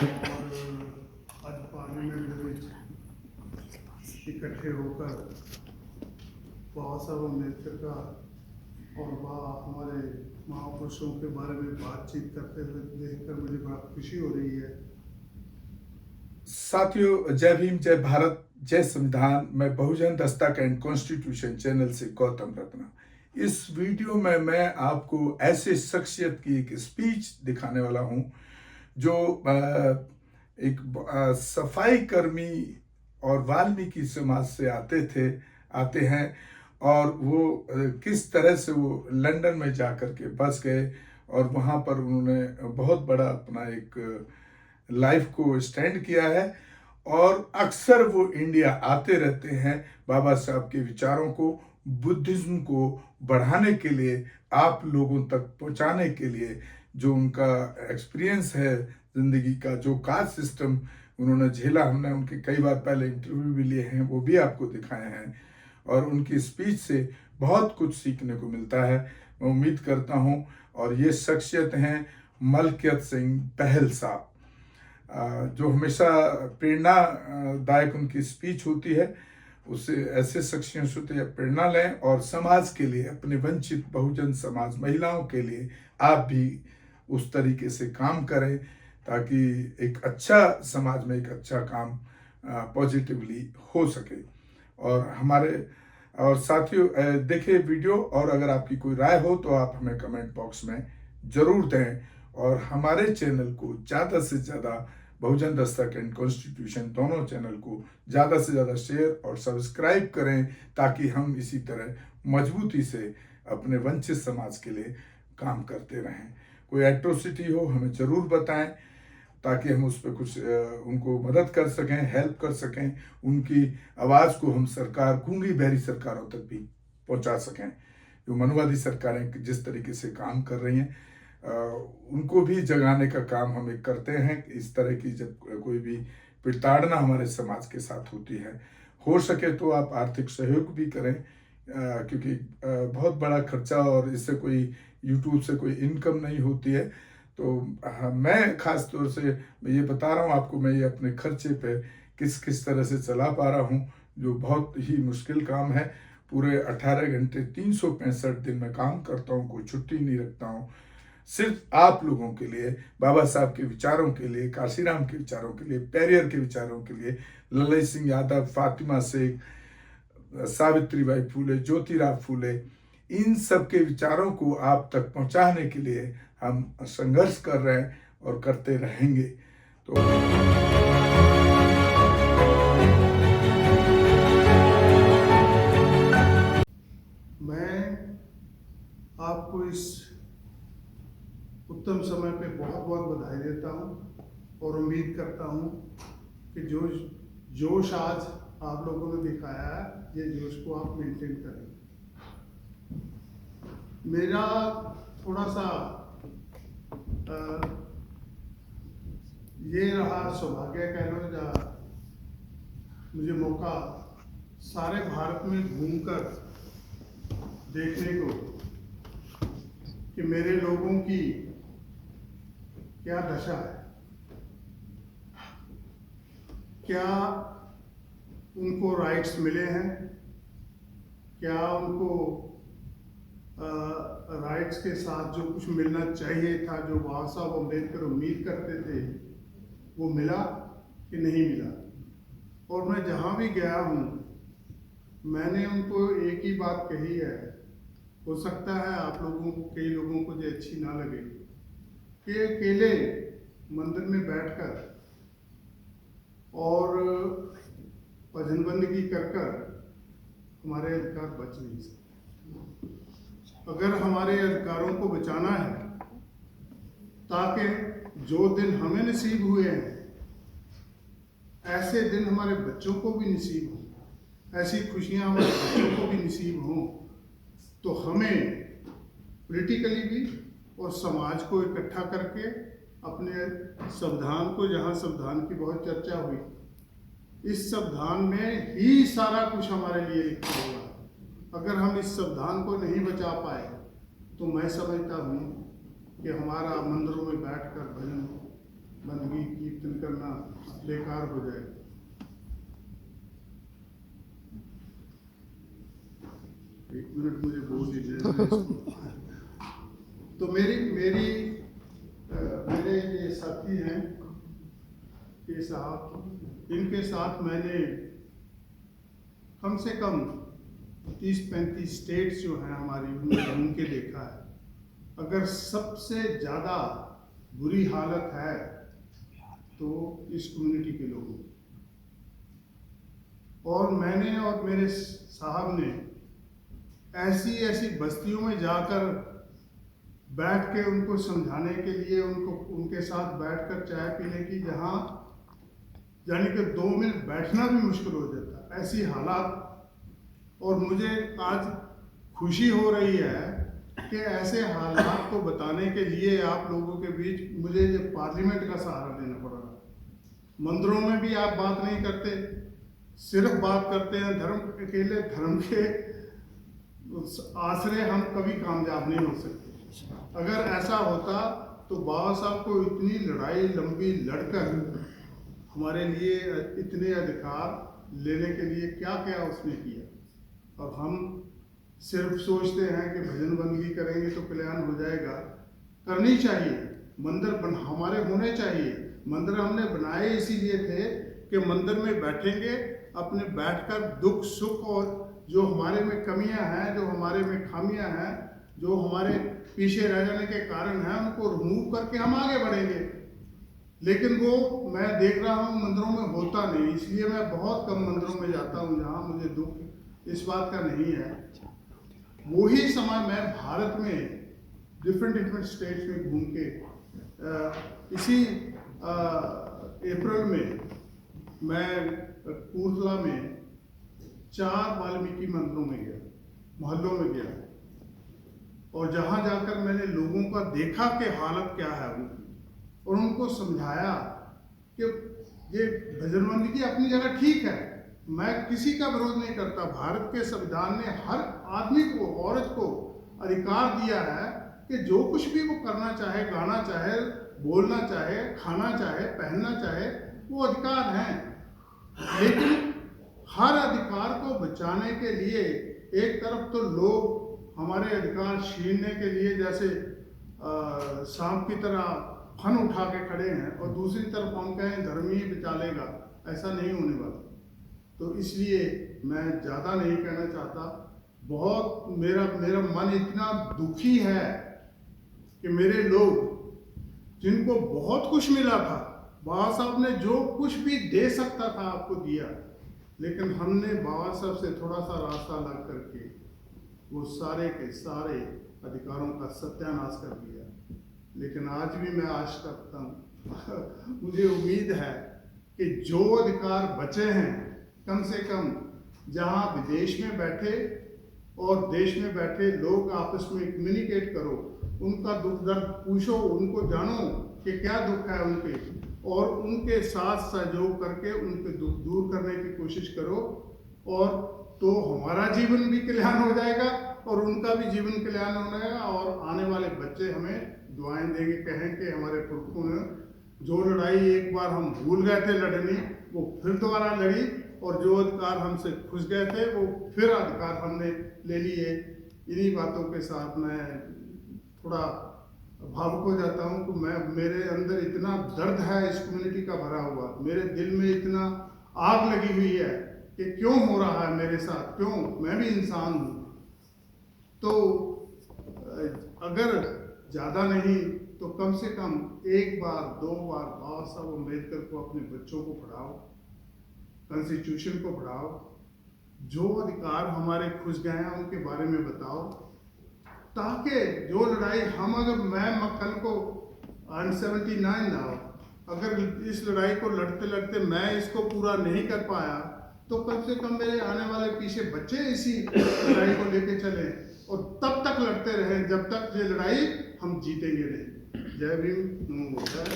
और आज पार्लियामेंट में इकट्ठे होकर बाबा साहब अम्बेडकर का और हमारे महापुरुषों के बारे में बातचीत करते हुए देखकर मुझे बड़ा खुशी हो रही है। साथियों, जय भीम, जय भारत, जय संविधान। मैं बहुजन दस्तक एंड कॉन्स्टिट्यूशन चैनल से गौतम रत्ना। इस वीडियो में मैं आपको ऐसे शख्सियत की एक स्पीच दिखाने वाला हूं जो एक सफाई कर्मी और वाल्मीकि समाज से आते हैं और वो किस तरह से वो लंदन में जाकर के बस गए और वहाँ पर उन्होंने बहुत बड़ा अपना एक लाइफ को स्टैंड किया है और अक्सर वो इंडिया आते रहते हैं बाबा साहब के विचारों को, बुद्धिज्म को बढ़ाने के लिए, आप लोगों तक पहुंचाने के लिए। जो उनका एक्सपीरियंस है जिंदगी का, जो कास्ट सिस्टम उन्होंने झेला, हमने उनके कई बार पहले इंटरव्यू भी लिए हैं, वो भी आपको दिखाए हैं और उनकी स्पीच से बहुत कुछ सीखने को मिलता है। मैं उम्मीद करता हूं। और ये शख्सियत हैं मलकियत सिंह बहल साहब, जो हमेशा प्रेरणादायक उनकी स्पीच होती है। उससे ऐसे शख्सियत से प्रेरणा लें और समाज के लिए, अपने वंचित बहुजन समाज, महिलाओं के लिए आप भी उस तरीके से काम करें ताकि एक अच्छा समाज में एक अच्छा काम पॉजिटिवली हो सके। और साथियों, देखिए वीडियो, और अगर आपकी कोई राय हो तो आप हमें कमेंट बॉक्स में जरूर दें और हमारे चैनल को ज़्यादा से ज़्यादा, बहुजन दस्तक एंड कॉन्स्टिट्यूशन दोनों चैनल को ज़्यादा से ज़्यादा शेयर और सब्सक्राइब करें ताकि हम इसी तरह मजबूती से अपने वंचित समाज के लिए काम करते रहें। कोई एट्रोसिटी हो हमें ज़रूर बताएं ताकि हम उस पर कुछ उनको मदद कर सकें, हेल्प कर सकें, उनकी आवाज़ को हम सरकार, गूंगी बहरी सरकारों तक भी पहुंचा सकें। जो मनुवादी सरकारें जिस तरीके से काम कर रही हैं, उनको भी जगाने का काम हम एक करते हैं। इस तरह की जब कोई भी प्रताड़ना हमारे समाज के साथ होती है, हो सके तो आप आर्थिक सहयोग भी करें, क्योंकि बहुत बड़ा खर्चा और इससे कोई यूट्यूब से कोई इनकम नहीं होती है। तो मैं खास तौर से ये बता रहा हूँ आपको, मैं ये अपने खर्चे पे किस तरह से चला पा रहा हूँ, जो बहुत ही मुश्किल काम है। पूरे 18 घंटे 365 दिन में काम करता हूँ, कोई छुट्टी नहीं रखता हूँ, सिर्फ आप लोगों के लिए, बाबा साहब के विचारों के लिए, काशीराम के विचारों के लिए, पेरियर के विचारों के लिए, ललित सिंह यादव, फातिमा शेख, सावित्रीबाई फूले, ज्योतिराव फूले, इन सब के विचारों को आप तक पहुंचाने के लिए हम संघर्ष कर रहे हैं और करते रहेंगे। तो मैं आपको इस उत्तम समय पे बहुत बहुत बधाई देता हूँ और उम्मीद करता हूँ कि जो जोश आज आप लोगों ने दिखाया है, ये जोश को आप मेंटेन करें। मेरा थोड़ा सा ये रहा सौभाग्य कह लो, या मुझे मौका सारे भारत में घूमकर देखने को कि मेरे लोगों की क्या दशा है, क्या उनको राइट्स मिले हैं, क्या उनको राइट्स के साथ जो कुछ मिलना चाहिए था, जो बाबा साहब अम्बेडकर उम्मीद करते थे, वो मिला कि नहीं मिला। और मैं जहाँ भी गया हूँ मैंने उनको एक ही बात कही है, हो सकता है आप लोगों को, कई लोगों को जो अच्छी ना लगे, कि अकेले मंदिर में बैठकर और भजन बंदगी कर हमारे अधिकार बच नहीं सकते। अगर हमारे अधिकारों को बचाना है, ताकि जो दिन हमें नसीब हुए हैं ऐसे दिन हमारे बच्चों को भी नसीब हो, ऐसी खुशियां हमारे बच्चों को भी नसीब हों, तो हमें पॉलिटिकली भी और समाज को इकट्ठा करके अपने संविधान को, जहाँ संविधान की बहुत चर्चा हुई, इस संविधान में ही सारा कुछ हमारे लिए लिखा हुआ है। अगर हम इस संविधान को नहीं बचा पाए तो मैं समझता हूँ कि हमारा मंदिरों में बैठकर भजन बंदगी कीर्तन करना बेकार हो जाए। एक मिनट मुझे बोल दीजिए। तो मेरे ये साथी हैं के साथ, इनके साथ मैंने कम से कम 30-35 स्टेट्स जो हैं हमारी, उनमें घूम के देखा है। अगर सबसे ज़्यादा बुरी हालत है तो इस कम्युनिटी के लोगों की। और मैंने और मेरे साहब ने ऐसी ऐसी बस्तियों में जाकर बैठ के उनको समझाने के लिए, उनके साथ बैठकर चाय पीने की, जहाँ यानी कि 2 मिनट बैठना भी मुश्किल हो जाता, ऐसी हालात। और मुझे आज खुशी हो रही है कि ऐसे हालात को बताने के लिए आप लोगों के बीच मुझे ये पार्लियामेंट का सहारा लेना पड़ रहा है। मंदिरों में भी आप बात नहीं करते, सिर्फ बात करते हैं धर्म, अकेले धर्म के आश्रय हम कभी कामयाब नहीं हो सकते। अगर ऐसा होता तो बाबा साहब को इतनी लड़ाई लंबी लड़कर हमारे लिए इतने अधिकार लेने के लिए क्या क्या उसने किया। और हम सिर्फ सोचते हैं कि भजन बंदगी करेंगे तो कल्याण हो जाएगा। करनी चाहिए, मंदिर हमारे होने चाहिए। मंदिर हमने बनाए इसीलिए थे कि मंदिर में बैठेंगे, अपने बैठकर दुख सुख और जो हमारे में कमियां हैं, जो हमारे में खामियां हैं, जो हमारे पीछे रह जाने के कारण हैं, उनको रिमूव करके हम आगे बढ़ेंगे। लेकिन वो मैं देख रहा हूँ मंदिरों में होता नहीं, इसलिए मैं बहुत कम मंदिरों में जाता हूँ जहाँ मुझे दुख इस बात का नहीं है। वही समय मैं भारत में डिफरेंट स्टेट्स में घूम के इसी अप्रैल में मैं कपूरथला में 4 वाल्मीकि मंदिरों में गया, मोहल्लों में गया, और जहाँ जाकर मैंने लोगों का देखा कि हालत क्या है उनकी, और उनको समझाया कि ये भजन बंदगी अपनी जगह ठीक है, मैं किसी का विरोध नहीं करता। भारत के संविधान ने हर आदमी को, औरत को अधिकार दिया है कि जो कुछ भी वो करना चाहे, गाना चाहे, बोलना चाहे, खाना चाहे, पहनना चाहे, वो अधिकार हैं। लेकिन हर अधिकार को बचाने के लिए एक तरफ तो लोग हमारे अधिकार छीनने के लिए जैसे सांप की तरह फन उठा के खड़े हैं, और दूसरी तरफ हम कहें धर्म ही बचा लेगा, ऐसा नहीं होने वाला। तो इसलिए मैं ज़्यादा नहीं कहना चाहता। बहुत मेरा मन इतना दुखी है कि मेरे लोग जिनको बहुत कुछ मिला था, बाबा साहब ने जो कुछ भी दे सकता था आपको दिया, लेकिन हमने बाबा साहब से थोड़ा सा रास्ता लग करके वो सारे के सारे अधिकारों का सत्यानाश कर दिया। लेकिन आज भी मैं आशा करता हूँ मुझे उम्मीद है कि जो अधिकार बचे हैं, कम से कम जहाँ विदेश में बैठे और देश में बैठे लोग आपस में कम्युनिकेट करो, उनका दुख दर्द पूछो, उनको जानो कि क्या दुख है उनके, और उनके साथ सहयोग करके उनके दुख दूर करने की कोशिश करो। और तो हमारा जीवन भी कल्याण हो जाएगा और उनका भी जीवन कल्याण हो जाएगा, और आने वाले बच्चे हमें दुआएं देंगे, कहें कि हमारे पुरखों ने जो लड़ाई एक बार हम भूल गए थे लड़नी, वो फिर दोबारा लड़ी, और जो अधिकार हमसे खुस गए थे वो फिर अधिकार हमने ले लिए। इन्हीं बातों के साथ मैं थोड़ा भावुक हो जाता हूँ कि मेरे अंदर इतना दर्द है इस कम्युनिटी का भरा हुआ, मेरे दिल में इतना आग लगी हुई है कि क्यों हो रहा है मेरे साथ, क्यों, मैं भी इंसान हूँ। तो अगर ज़्यादा नहीं तो कम से कम 1 बार 2 बार बाबा साहब अम्बेडकर को अपने बच्चों को पढ़ाओ, कॉन्स्टिट्यूशन को पढ़ाओ, जो अधिकार हमारे खुस गए हैं उनके बारे में बताओ, ताकि जो लड़ाई हम, अगर मैं कल को 79 नाउ, अगर इस लड़ाई को लड़ते लड़ते मैं इसको पूरा नहीं कर पाया, तो कम से कम मेरे आने वाले पीछे बच्चे इसी लड़ाई को लेके चले और तब तक लड़ते रहें जब तक ये लड़ाई हम जीतेंगे नहीं। जय भीम, नमो बुद्धाय।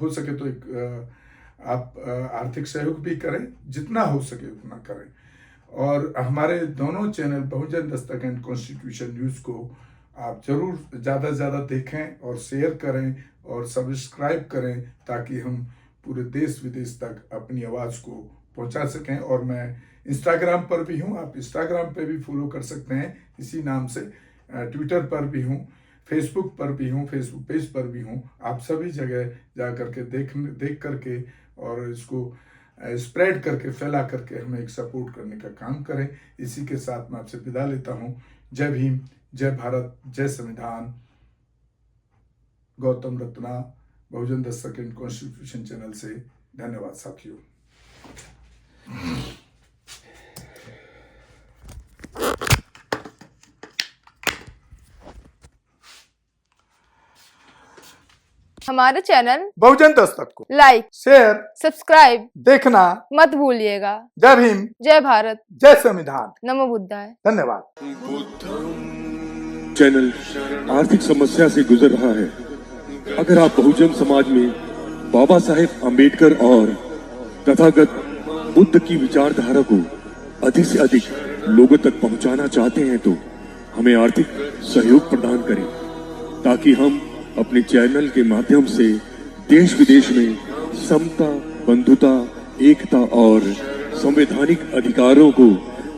हो सके तो एक आप आर्थिक सहयोग भी करें, जितना हो सके उतना करें, और हमारे दोनों channel Bahujan Dastak and constitution news को आप जरूर ज़्यादा से ज़्यादा देखें और शेयर करें और सब्सक्राइब करें, ताकि हम पूरे देश विदेश तक अपनी आवाज़ को पहुंचा सकें। और मैं इंस्टाग्राम पर भी हूं, आप इंस्टाग्राम पे भी फॉलो कर सकते हैं इसी नाम से। ट्विटर पर भी हूं, फेसबुक पर भी हूं, फेसबुक पेज पर भी हूं। आप सभी जगह जा करके देख करके और इसको स्प्रेड करके, फैला करके हमें एक सपोर्ट करने का काम करें। इसी के साथ मैं आपसे विदा लेता हूं। जय भीम, जय भारत, जय संविधान। गौतम रत्ना, बहुजन दस्तक एंड कॉन्स्टिट्यूशन चैनल से धन्यवाद साथियों। हमारे चैनल बहुजन दस्तक को लाइक, शेयर, सब्सक्राइब देखना मत भूलिएगा। जय भीम, जय भारत, जय संविधान। नमो बुद्धाय। धन्यवाद। चैनल आर्थिक समस्या से गुजर रहा है। अगर आप बहुजन समाज में बाबा साहेब आम्बेडकर और तथागत बुद्ध की विचारधारा को अधिक से अधिक लोगों तक पहुंचाना चाहते हैं तो हमें आर्थिक सहयोग प्रदान करें, ताकि हम अपने चैनल के माध्यम से देश विदेश में समता, बंधुता, एकता और संवैधानिक अधिकारों को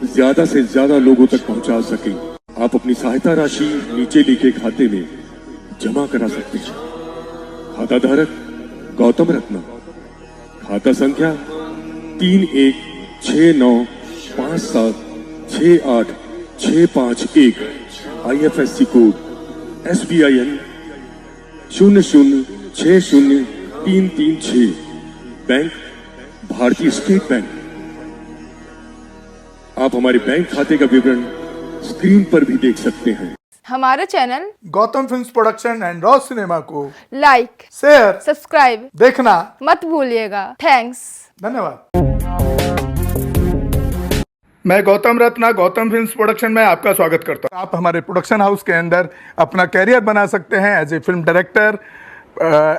ज्यादा से ज्यादा लोगों तक पहुंचा सकें। आप अपनी सहायता राशि नीचे लिखे खाते में जमा करा सकते हैं। खाता धारक गौतम रत्ना, खाता संख्या 3169576865 IFSC कोड SBIN 0060336, बैंक भारतीय स्टेट बैंक। आप हमारे बैंक खाते का विवरण स्क्रीन पर भी देख सकते हैं। हमारे channel Gautam films production and raw cinema को लाइक, शेयर, सब्सक्राइब देखना मत भूलिएगा। थैंक्स। धन्यवाद। मैं गौतम रत्ना गौतम फिल्म्स प्रोडक्शन में आपका स्वागत करता हूं। आप हमारे प्रोडक्शन हाउस के अंदर अपना कैरियर बना सकते हैं as a film director,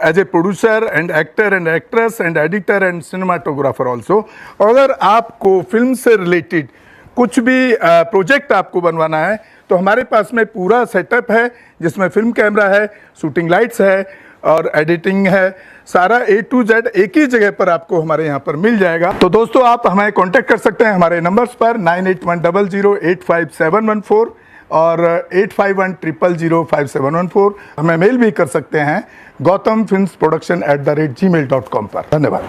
as a producer and actor and actress and editor and cinematographer also. और अगर आपको फिल्म से रिलेटेड कुछ भी प्रोजेक्ट आपको बनवाना है तो हमारे पास में पूरा सेटअप है, जिसमें फिल्म कैमरा है, शूटिंग लाइट्स है और एडिटिंग है। सारा A to Z एक ही जगह पर आपको हमारे यहाँ पर मिल जाएगा। तो दोस्तों, आप हमें कांटेक्ट कर सकते हैं हमारे नंबर्स पर 9810085714 और 8510005714। हमें मेल भी कर सकते हैं gautamfilmsproduction@gmail.com पर। धन्यवाद।